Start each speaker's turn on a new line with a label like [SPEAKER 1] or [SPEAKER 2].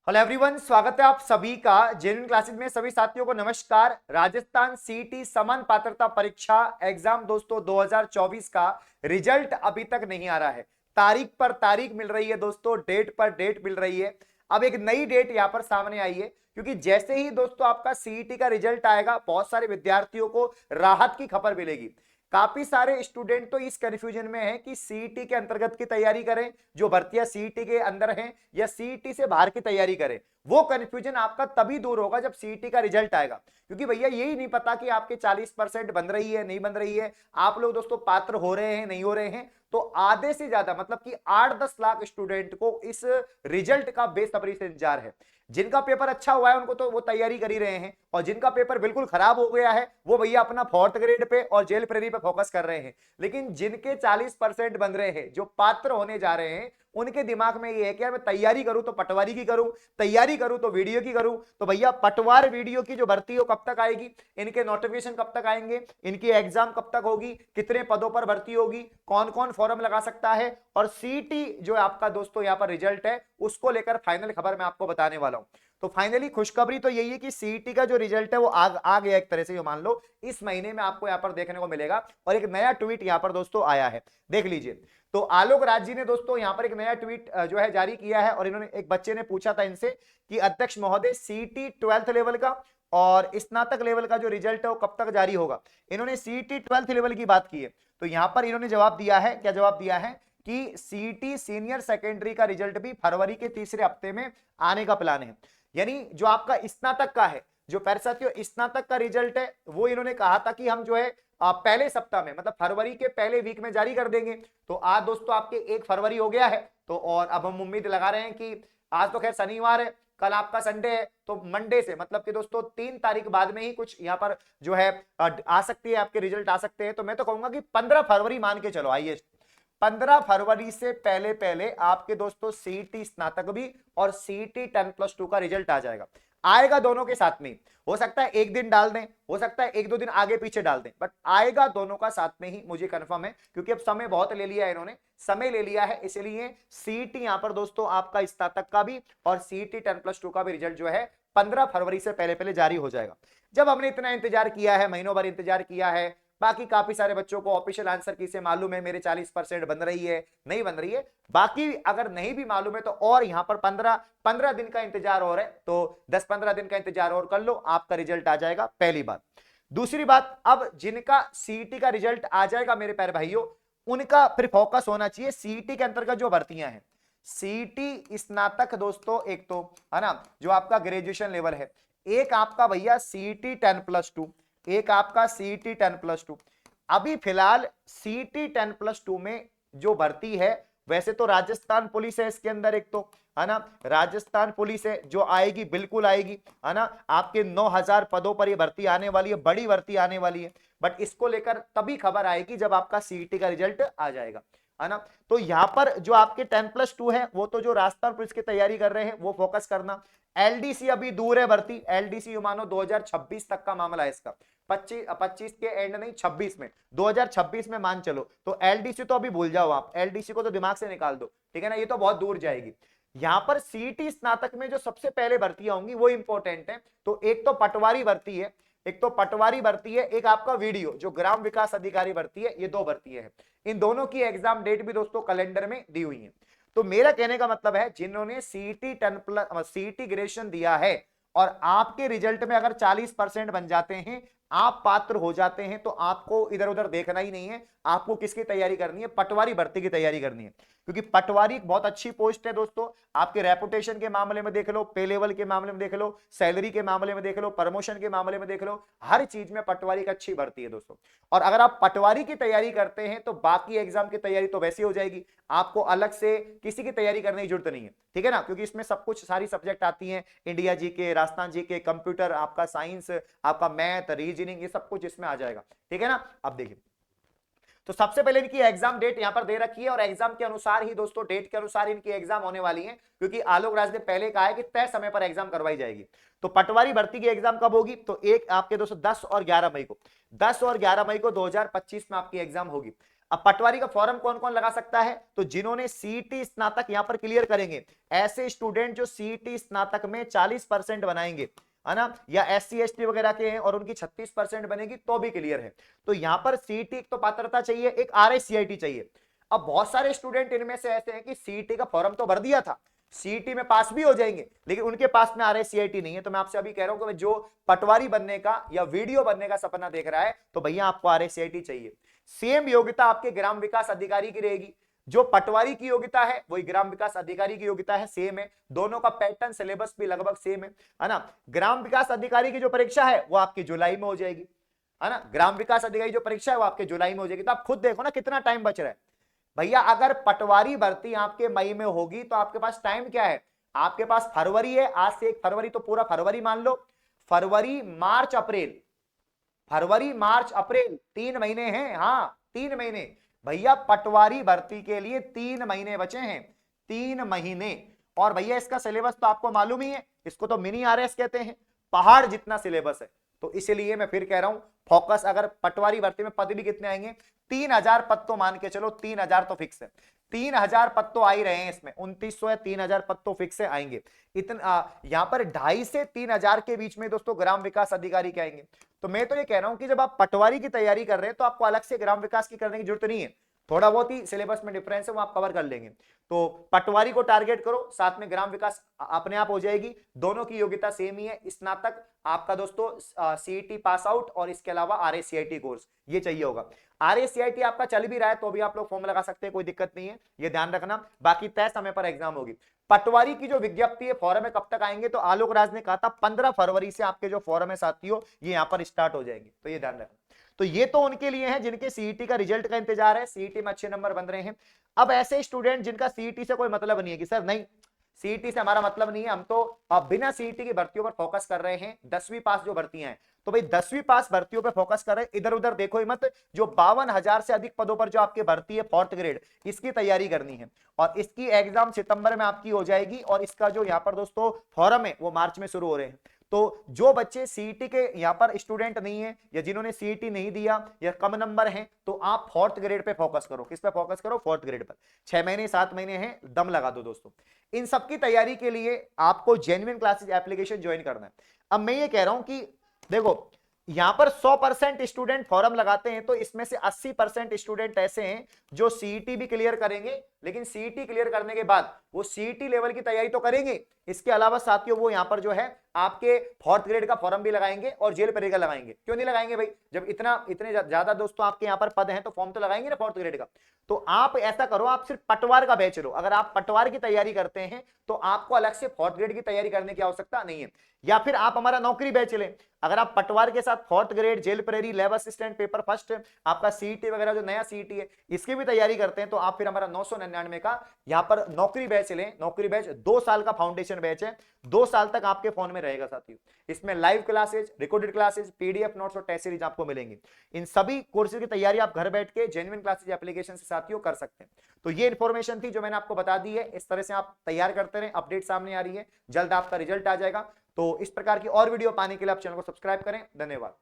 [SPEAKER 1] Hello everyone, स्वागत है आप सभी का जेन्युइन क्लासेस में। सभी साथियों को नमस्कार। राजस्थान सीईटी समान पात्रता परीक्षा एग्जाम दोस्तों 2024 का रिजल्ट अभी तक नहीं आ रहा है। तारीख पर तारीख मिल रही है दोस्तों, डेट पर डेट मिल रही है। अब एक नई डेट यहां पर सामने आई है, क्योंकि जैसे ही दोस्तों आपका सीईटी का रिजल्ट आएगा बहुत सारे विद्यार्थियों को राहत की खबर मिलेगी। काफी सारे स्टूडेंट तो इस कंफ्यूजन में हैं कि सीईटी के अंतर्गत की तैयारी करें, जो भर्तियां सीईटी के अंदर हैं, या सीईटी से बाहर की तैयारी करें। वो कंफ्यूजन आपका तभी दूर होगा जब सीईटी का रिजल्ट आएगा, क्योंकि भैया यही नहीं पता कि आपके 40% बन रही है नहीं बन रही है, आप लोग दोस्तों पात्र हो रहे हैं नहीं हो रहे हैं। तो आधे से ज्यादा मतलब कि 8-10 लाख स्टूडेंट को इस रिजल्ट का बेसब्री से इंतजार है। जिनका पेपर अच्छा हुआ है उनको तो वो तैयारी कर ही रहे हैं, और जिनका पेपर बिल्कुल खराब हो गया है वो भैया अपना 4th ग्रेड पे और जेल प्रेरी पे फोकस कर रहे हैं। लेकिन जिनके 40% बन रहे हैं, जो पात्र होने जा रहे हैं, उनके दिमाग में ये है कि यार मैं तैयारी करूं तो पटवारी की करूं, तैयारी करूं तो वीडियो की करूं। तो भैया पटवार वीडियो की जो भर्ती हो कब तक आएगी, इनके नोटिफिकेशन कब तक आएंगे, इनकी एग्जाम कब तक होगी, कितने पदों पर भर्ती होगी, कौन कौन फॉर्म लगा सकता है, और सीटी जो आपका दोस्तों यहां पर रिजल्ट है उसको लेकर फाइनल खबर मैं आपको बताने वाला हूं। तो फाइनली खुशखबरी तो यही है कि सीईटी का जो रिजल्ट है वो आ गया एक तरह से, मान लो इस महीने में आपको यहां पर देखने को मिलेगा। और एक नया ट्वीट यहां पर दोस्तों आया है, देख लीजिए। तो आलोक राज जी ने दोस्तों यहां पर एक नया ट्वीट जो है जारी किया है, और इन्होंने, एक बच्चे ने पूछा था इनसे कि अध्यक्ष महोदय सीईटी 12th लेवल का और स्नातक लेवल का जो रिजल्ट है वो कब तक जारी होगा। इन्होंने सीईटी 12th लेवल की बात की है। तो यहां पर इन्होंने जवाब दिया है, क्या जवाब दिया है कि सीईटी सीनियर सेकेंडरी का रिजल्ट भी फरवरी के तीसरे हफ्ते में आने का प्लान है। यानी जो आपका स्नातक का है, जो साथियों स्नातक का रिजल्ट है, वो इन्होंने कहा था कि हम जो है पहले सप्ताह में मतलब फरवरी के पहले वीक में जारी कर देंगे। तो आज दोस्तों आपके 1 फरवरी हो गया है। तो और अब हम उम्मीद लगा रहे हैं कि आज तो खैर शनिवार है, कल आपका संडे है, तो मंडे से मतलब कि दोस्तों 3 तारीख बाद में ही कुछ यहाँ पर जो है आ सकती है, आपके रिजल्ट आ सकते हैं। तो मैं तो कहूंगा कि 15 फरवरी मान के चलो, आइए 15 फरवरी से पहले पहले आपके दोस्तों सीईटी स्नातक भी और सीईटी 10+2 का रिजल्ट आ जाएगा। आएगा दोनों के साथ में, हो सकता है एक दिन डाल दें, हो सकता है 1-2 दिन आगे पीछे डाल दें, बट आएगा दोनों का साथ में ही, मुझे कंफर्म है। क्योंकि अब समय बहुत ले लिया है, इन्होंने समय ले लिया है, इसलिए सीईटी यहां पर दोस्तों आपका स्नातक का भी और सीईटी 10+2 का भी रिजल्ट जो है 15 फरवरी से पहले पहले जारी हो जाएगा। जब हमने इतना इंतजार किया है, महीनों भर इंतजार किया है, बाकी काफी सारे बच्चों को ऑफिशियल आंसर की से मालूम है मेरे 40% बन रही है नहीं बन रही है, बाकी अगर नहीं भी मालूम है तो और यहां पर 15 दिन का इंतजार और है। तो 10-15 दिन का इंतजार और कर लो, आपका रिजल्ट आ जाएगा, पहली बात। दूसरी बात, अब जिनका सीईटी का रिजल्ट आ जाएगा मेरे प्यारे भाइयों, उनका फिर फोकस होना चाहिए सीईटी के अंतर्गत जो भर्तियां हैं। सीईटी स्नातक दोस्तों एक तो है ना, जो आपका ग्रेजुएशन लेवल है, एक आपका भैया सीईटी 10+2, एक आपका सीईटी 10+2। अभी फिलहाल सीईटी 10+2 में जो भर्ती है, वैसे तो राजस्थान पुलिस है इसके अंदर एक तो, है ना, राजस्थान पुलिस है जो आएगी, बिल्कुल आएगी, है ना। आपके 9000 पदों पर ये भर्ती आने वाली है, बड़ी भर्ती आने वाली है। बट इसको लेकर तभी खबर आएगी जब आपका सीईटी का रिजल्ट आ जाएगा, है ना। तो यहां पर जो आपके 10+2 है, वो तो जो राजस्थान पुलिस की तैयारी कर रहे हैं वो फोकस करना। एलडीसी अभी दूर है भर्ती, एलडीसी मानो 2026 तक का मामला है इसका, 25 के एंड नहीं 26 में, 2026 में मान चलो। तो एलडीसी तो अभी भूल जाओ आप, एलडीसी को तो दिमाग से निकाल दो, ठीक है ना, ये तो बहुत दूर जाएगी। यहां पर सीईटी स्नातक में जो सबसे पहले भर्तियां होंगी वो इंपॉर्टेंट है। तो एक तो पटवारी भर्ती है, एक तो पटवारी भर्ती है, एक आपका वीडियो जो ग्राम विकास अधिकारी भर्ती है, ये 2 भर्तियां हैं। इन दोनों की एग्जाम डेट भी दोस्तों कैलेंडर में दी हुई है। तो मेरा कहने का मतलब है, जिन्होंने सीईटी 10+ सीईटी ग्रेजुएशन दिया है और आपके रिजल्ट में अगर 40% बन जाते हैं, आप पात्र हो जाते हैं, तो आपको इधर उधर देखना ही नहीं है, आपको किसकी तैयारी करनी है, पटवारी भर्ती की तैयारी करनी है। क्योंकि पटवारी बहुत अच्छी पोस्ट है दोस्तों, आपके रेपुटेशन के मामले में देख लो, पे लेवल के मामले में देख लो, सैलरी के मामले में देख लो, प्रमोशन के मामले में देख लो, हर चीज में पटवारी की अच्छी भर्ती है दोस्तों। और अगर आप पटवारी की तैयारी करते हैं तो बाकी एग्जाम की तैयारी तो वैसी हो जाएगी, आपको अलग से किसी की तैयारी करने की जरूरत नहीं है, ठीक है ना। क्योंकि इसमें सब कुछ सारी सब्जेक्ट आती हैं, India GK, Rajasthan GK, computer, आपका साइंस, आपका मैथ, रीजनिंग, ये सब कुछ इसमें आ जाएगा, ठीक है ना। अब देखिए, तो सबसे पहले इनकी एग्जाम डेट यहां पर दे रखी है, और एग्जाम के अनुसार ही दोस्तों, डेट के अनुसार इनकी एग्जाम होने वाली है, क्योंकि आलोक राज ने पहले कहा है कि तय समय पर एग्जाम करवाई जाएगी। तो पटवारी भर्ती की एग्जाम कब होगी, तो एक आपके दोस्तों 10 और 11 मई को, 10 और 11 मई को 2025 में आपकी एग्जाम होगी। अब पटवारी का फॉर्म कौन कौन लगा सकता है? तो जिन्होंने सीईटी स्नातक यहां पर क्लियर करेंगे, ऐसे स्टूडेंट जो सीईटी स्नातक में 40% बनाएंगे, है ना, या एससी एसटी वगैरह के हैं और उनकी 36% बनेगी तो भी क्लियर है। तो यहां पर सीईटी एक तो पात्रता चाहिए, एक आरएससीआईटी चाहिए। अब बहुत सारे स्टूडेंट इनमें से ऐसे हैं कि सीईटी का फॉर्म तो भर दिया था, सीईटी में पास भी हो जाएंगे, लेकिन उनके पास में आरएससीआईटी नहीं है। तो मैं आपसे अभी कह रहा हूं कि जो पटवारी बनने का या वीडियो बनने का सपना देख रहा है, तो भैया आपको आरएससीआईटी चाहिए। सेम योग्यता आपके ग्राम विकास अधिकारी की रहेगी। जो पटवारी की योग्यता है वही ग्राम विकास अधिकारी की योग्यता है, सेम है। दोनों का पैटर्न सिलेबस भी लगभग सेम है ना। ग्राम विकास अधिकारी की जो परीक्षा है वो आपकी जुलाई में हो जाएगी, है ना। ग्राम विकास अधिकारी जो परीक्षा है वो आपके जुलाई में हो जाएगी। तो आप खुद देखो ना कितना टाइम बच रहा है भैया। अगर पटवारी भर्ती आपके मई में होगी तो आपके पास टाइम क्या है? आपके पास फरवरी है, आज से 1 फरवरी, तो पूरा फरवरी मान लो। फरवरी मार्च अप्रैल, फरवरी मार्च अप्रैल 3 महीने हैं। हाँ 3 महीने भैया, पटवारी भर्ती के लिए 3 महीने बचे हैं, 3 महीने। और भैया इसका सिलेबस तो आपको मालूम ही है, इसको तो मिनी आरएस कहते हैं, पहाड़ जितना सिलेबस है। तो इसलिए मैं फिर कह रहा हूं फोकस, अगर पटवारी भर्ती में पद भी कितने आएंगे? 3000 पद तो मान के चलो, 3000 तो फिक्स है, 3000 पद तो आ ही रहे हैं इसमें, 2900 या 3000 पद तो फिक्स है आएंगे। इतना यहां पर 2.5 से 3000 के बीच में दोस्तों ग्राम विकास अधिकारी के आएंगे। तो मैं तो ये कह रहा हूं कि जब आप पटवारी की तैयारी कर रहे हैं तो आपको अलग से ग्राम विकास की करने की जरूरत नहीं है, थोड़ा बहुत ही सिलेबस में डिफरेंस है वो आप कवर कर लेंगे। तो पटवारी को टारगेट करो, साथ में ग्राम विकास अपने आप हो जाएगी। दोनों की योग्यता सेम ही है, स्नातक आपका दोस्तों सीईटी पास आउट और इसके अलावा आरएससीआईटी कोर्स ये चाहिए होगा। आरएससीआईटी आपका चल भी रहा है तो भी आप लोग फॉर्म लगा सकते हैं, कोई दिक्कत नहीं है, ये ध्यान रखना। बाकी तय समय पर एग्जाम होगी। पटवारी की जो विज्ञप्ति है फॉर्म में कब तक आएंगे? तो आलोक राज ने कहा था 15 फरवरी से आपके जो फॉर्म है साथियों ये यहां पर स्टार्ट हो जाएंगे, तो ये ध्यान रखना। तो ये तो उनके लिए है जिनके सीईटी का रिजल्ट का इंतजार है, सीईटी में अच्छे नंबर बन रहे हैं। अब ऐसे स्टूडेंट जिनका सीईटी से कोई मतलब नहीं है कि सर नहीं सीईटी से हमारा मतलब नहीं है, हम तो बिना सीईटी की भर्तियों पर फोकस कर रहे हैं, 10वीं पास जो भर्तियां हैं, तो भाई 10वीं पास भर्तियों पर फोकस कर रहे हैं, इधर उधर देखो ही मत। जो 52,000 से अधिक पदों पर जो आपकी भर्ती है 4th ग्रेड, इसकी तैयारी करनी है और इसकी एग्जाम सितंबर में आपकी हो जाएगी और इसका जो यहाँ पर दोस्तों फॉर्म है वो मार्च में शुरू हो रहे हैं। तो जो बच्चे सीईटी के यहाँ पर स्टूडेंट नहीं है या जिन्होंने सीईटी नहीं दिया या कम नंबर हैं, तो आप 4th ग्रेड पे फोकस करो। किस पे फोकस करो? 4th ग्रेड पर। 6 महीने 7 महीने हैं, दम लगा दो दोस्तों। इन सब की तैयारी के लिए आपको जेन्युइन क्लासेस एप्लीकेशन ज्वाइन करना है। अब मैं ये कह रहा हूं कि देखो यहां पर 100% स्टूडेंट फॉर्म लगाते हैं, तो इसमें से 80% स्टूडेंट ऐसे हैं जो सीईटी भी क्लियर करेंगे, लेकिन सीईटी क्लियर करने के बाद वो सीईटी लेवल की तैयारी तो करेंगे, इसके अलावा साथियों वो यहां पर जो है आपके 4th ग्रेड का फॉर्म भी लगाएंगे और जेल परीक्षा लगाएंगे। क्यों नहीं लगाएंगे भाई? जब इतने ज्यादा दोस्तों आपके यहां पर पद हैं तो फॉर्म तो लगाएंगे ना 4th ग्रेड का। तो आप ऐसा करो, आप सिर्फ पटवार का बैच लो। अगर आप पटवार की तैयारी करते हैं तो आपको अलग से 4th ग्रेड की तैयारी करने की आवश्यकता नहीं है। या फिर आप हमारा नौकरी बैच लें। अगर आप पटवार के साथ 4th ग्रेड, जेल प्रेरी, लैब असिस्टेंट, पेपर फर्स्ट, आपका सीईटी वगैरह जो नया सीईटी है इसकी भी तैयारी करते हैं, तो आप फिर हमारा 999 का यहां पर नौकरी बैच लें। नौकरी बैच 2 साल का फाउंडेशन बैच है, 2 साल तक आपके फोन में रहेगा साथियों। इसमें live classes, recorded classes, PDF notes और टेस्ट सीरीज आपको मिलेंगे। इन सभी कोर्सेज की तैयारी आप घर बैठ के जेन्युइन क्लासेज एप्लीकेशन से साथियों कर सकते हैं। तो ये इंफॉर्मेशन थी जो मैंने आपको बता दी है। इस तरह से आप तैयार करते रहे, अपडेट सामने आ रही है, जल्द आपका रिजल्ट आ जाएगा। तो इस प्रकार की और वीडियो पाने के लिए आप चैनल को सब्सक्राइब करें। धन्यवाद।